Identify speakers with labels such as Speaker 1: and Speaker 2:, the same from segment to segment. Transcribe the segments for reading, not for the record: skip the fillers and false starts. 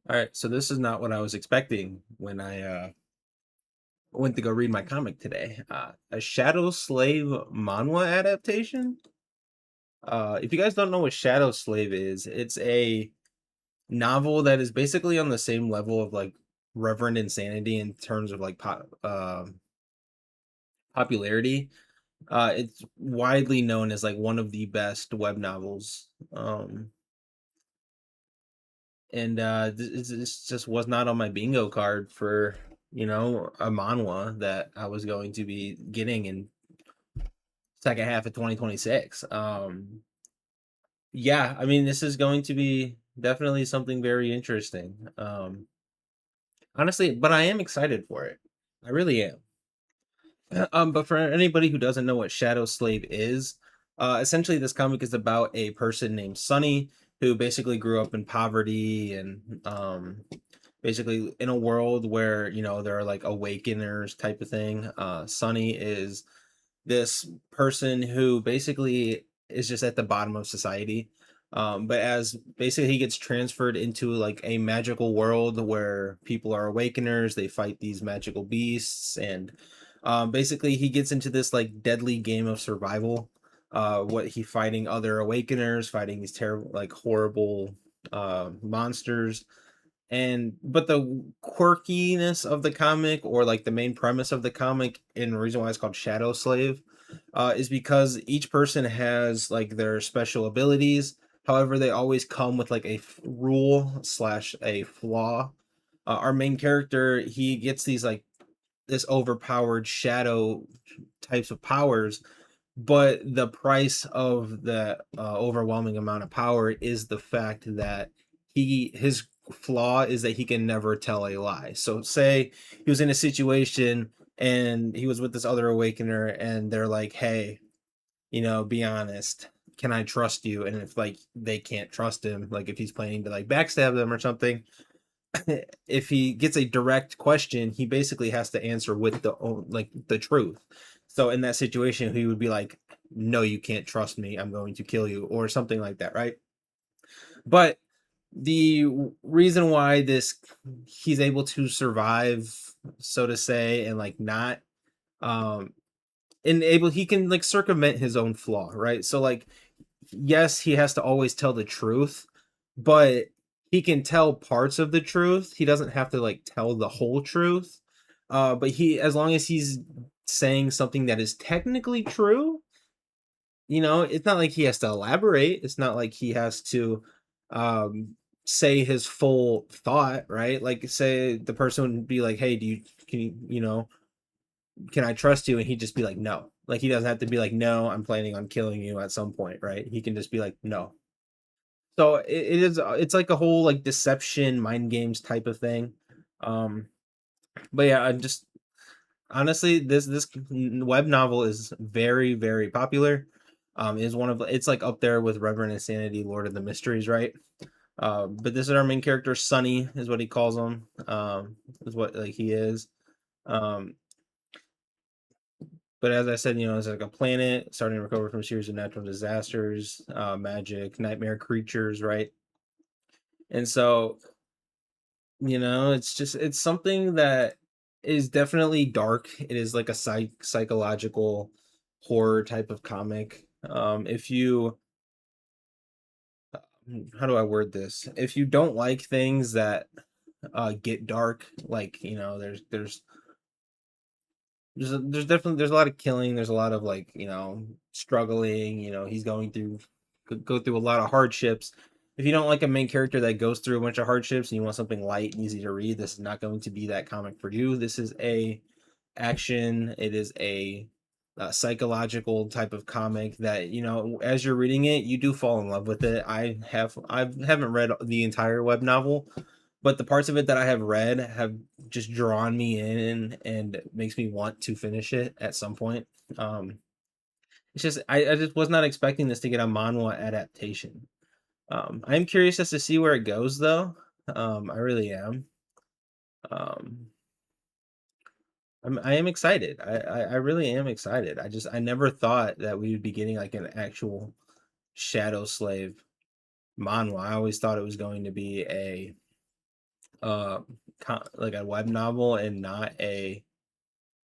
Speaker 1: All right, so this is not what I was expecting when I went to go read my comic today. A Shadow Slave Manhwa adaptation. If you guys don't know what Shadow Slave is, it's a novel that is basically on the same level of like Reverend Insanity in terms of like popularity. It's widely known as like one of the best web novels. This just was not on my bingo card for a manhwa that I was going to be getting in second half of 2026. Yeah, I mean this is going to be definitely something very interesting. Honestly, but I am excited for it. I really am. But for anybody who doesn't know what Shadow Slave is, essentially this comic is about a person named Sunny who basically grew up in poverty and basically in a world where there are like awakeners type of thing. Sunny is this person who basically is just at the bottom of society. But as basically he gets transferred into like a magical world where people are awakeners, they fight these magical beasts, and basically he gets into this like deadly game of survival. What he fighting other awakeners, fighting these terrible, like horrible monsters, and but the quirkiness of the comic, or like the main premise of the comic, and the reason why it's called Shadow Slave, is because each person has like their special abilities. However, they always come with like a rule slash a flaw. Our main character, he gets these like this overpowered shadow types of powers, but the price of the overwhelming amount of power is the fact that his flaw is that he can never tell a lie. So say he was in a situation and he was with this other awakener and they're like, hey, be honest, can I trust you? And if like they can't trust him, like if he's planning to like backstab them or something, if he gets a direct question, he basically has to answer with like the truth. So in that situation, he would be like, "No, you can't trust me. I'm going to kill you," or something like that, right? But the reason why this he's able to survive, so to say, and like not um enable he can like circumvent his own flaw, right? So like yes, he has to always tell the truth, but he can tell parts of the truth. He doesn't have to like tell the whole truth. But he, as long as he's saying something that is technically true, it's not like he has to elaborate. It's not like he has to um say his full thought, right? Like say the person would be like, "Hey, can can I trust you?" And he'd just be like, "No." Like he doesn't have to be like, "No, I'm planning on killing you at some point," right? He can just be like, "No." So it's like a whole like deception, mind games type of thing. Um, but yeah, I'm just honestly this web novel is very very popular. Is one of it's like up there with Reverend Insanity, Lord of the Mysteries, right? But this is our main character, Sunny, is what he calls him. Is what like he is. Um, but as I said, it's like a planet starting to recover from a series of natural disasters, magic, nightmare creatures, right? And so it's something that is definitely dark. It is like a psychological horror type of comic. If you How do I word this? If you don't like things that get dark, like there's a lot of killing, there's a lot of like struggling. He's going through go through a lot of hardships. If you don't like a main character that goes through a bunch of hardships and you want something light and easy to read, this is not going to be that comic for you. This is a action. It is a psychological type of comic that as you're reading it, you do fall in love with it. I haven't read the entire web novel, but the parts of it that I have read have just drawn me in and makes me want to finish it at some point. Um, it's just I just was not expecting this to get a manhwa adaptation. I am curious as to see where it goes, though. I really am. Um, I am excited. I really am excited. I never thought that we would be getting like an actual Shadow Slave manhwa. I always thought it was going to be a uh like a web novel and not a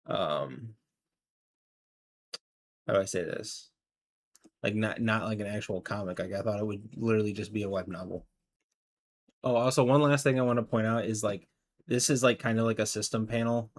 Speaker 1: how do I say this? Like not like an actual comic. Like I thought it would literally just be a web novel. Oh, also one last thing I want to point out is like this is like kind of like a system panel.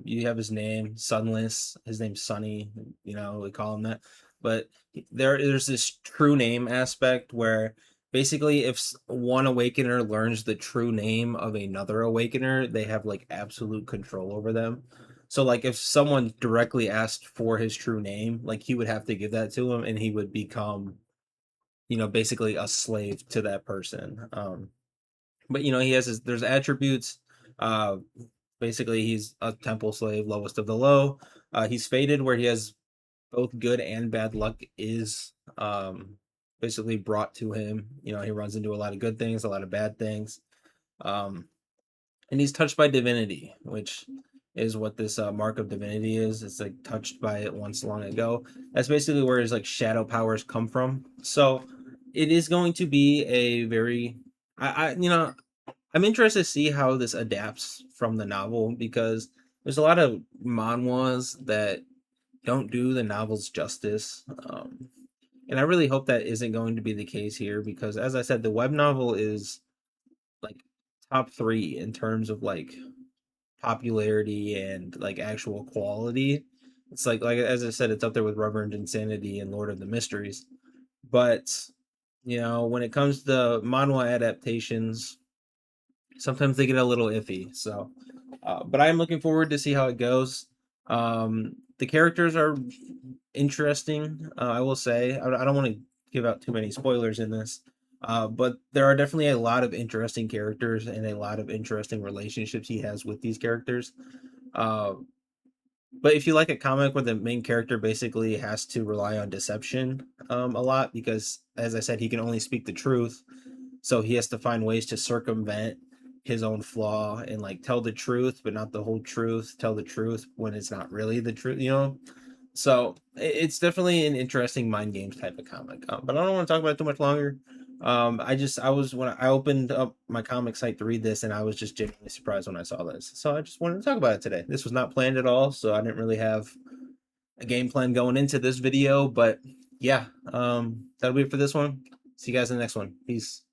Speaker 1: You have his name, Sunless. His name's Sunny. You know, we call him that. But there's this true name aspect where basically if one awakener learns the true name of another awakener, they have like absolute control over them. So like if someone directly asked for his true name, like he would have to give that to him, and he would become, basically a slave to that person. But he has there's attributes. Uh, Basically, he's a temple slave, lowest of the low. He's fated, where he has both good and bad luck is basically brought to him. He runs into a lot of good things, a lot of bad things. Um, and he's touched by divinity, which is what this mark of divinity is. It's like touched by it once long ago. That's basically where his like shadow powers come from. So it is going to be a very, I'm interested to see how this adapts from the novel, because there's a lot of manhwas that don't do the novels justice. And I really hope that isn't going to be the case here, because as I said, the web novel is like top three in terms of like popularity and like actual quality. It's like as I said, it's up there with Reverend Insanity and Lord of the Mysteries. But when it comes to manhwa adaptations, sometimes they get a little iffy. So, but I am looking forward to see how it goes. The characters are interesting. I will say I don't want to give out too many spoilers in this, but there are definitely a lot of interesting characters and a lot of interesting relationships he has with these characters. Uh, but if you like a comic where the main character basically has to rely on deception a lot, because as I said, he can only speak the truth, so he has to find ways to circumvent his own flaw and like tell the truth, but not the whole truth. Tell the truth when it's not really the truth. So it's definitely an interesting mind games type of comic. But I don't want to talk about it too much longer. I was when I opened up my comic site to read this, and I was just genuinely surprised when I saw this. So I just wanted to talk about it today. This was not planned at all, so I didn't really have a game plan going into this video. But yeah, that'll be it for this one. See you guys in the next one. Peace.